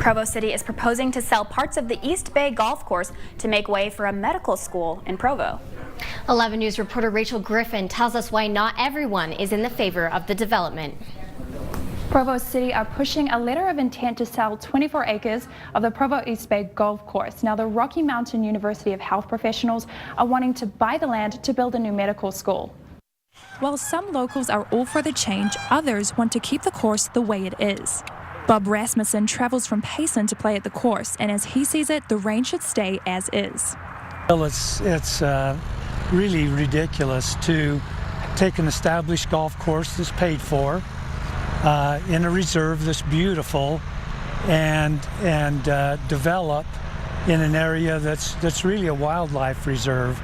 Provo City is proposing to sell parts of the East Bay Golf Course to make way for a medical school in Provo. 11 News reporter Rachel Griffin tells us why not everyone is in the favor of the development. Provo City are pushing a letter of intent to sell 24 acres of the Provo East Bay Golf Course. Now, the Rocky Mountain University of Health professionals are wanting to buy the land to build a new medical school. While some locals are all for the change, others want to keep the course the way it is. Bob Rasmussen travels from Payson to play at the course, and as he sees it, the range should stay as is. Well, it's really ridiculous to take an established golf course that's paid for in a reserve that's beautiful and develop in an area that's really a wildlife reserve.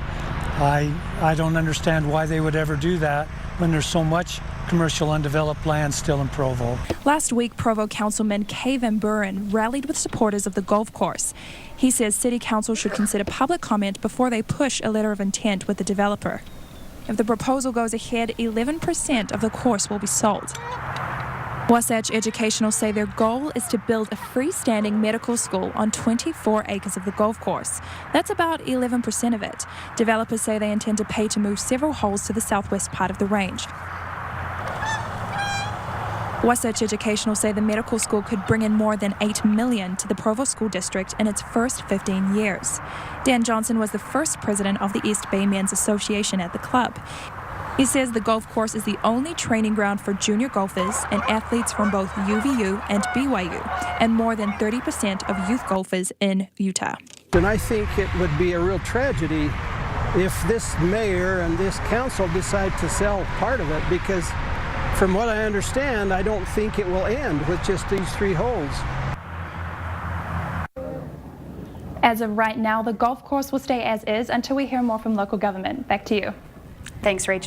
I don't understand why they would ever do that when there's so much commercial undeveloped land still in Provo. Last week, Provo Councilman Kay Van Buren rallied with supporters of the golf course. He says City Council should consider public comment before they push a letter of intent with the developer. If the proposal goes ahead, 11% of the course will be sold. Wasatch Educational say their goal is to build a freestanding medical school on 24 acres of the golf course. That's about 11% of it. Developers say they intend to pay to move several holes to the southwest part of the range. Wasatch Educational say the medical school could bring in more than $8 million to the Provo School District in its first 15 years. Dan Johnson was the first president of the East Bay Men's Association at the club. He says the golf course is the only training ground for junior golfers and athletes from both UVU and BYU, and more than 30% of youth golfers in Utah. And I think it would be a real tragedy if this mayor and this council decide to sell part of it, because from what I understand, I don't think it will end with just these 3 holes. As of right now, the golf course will stay as is until we hear more from local government. Back to you. Thanks, Rachel.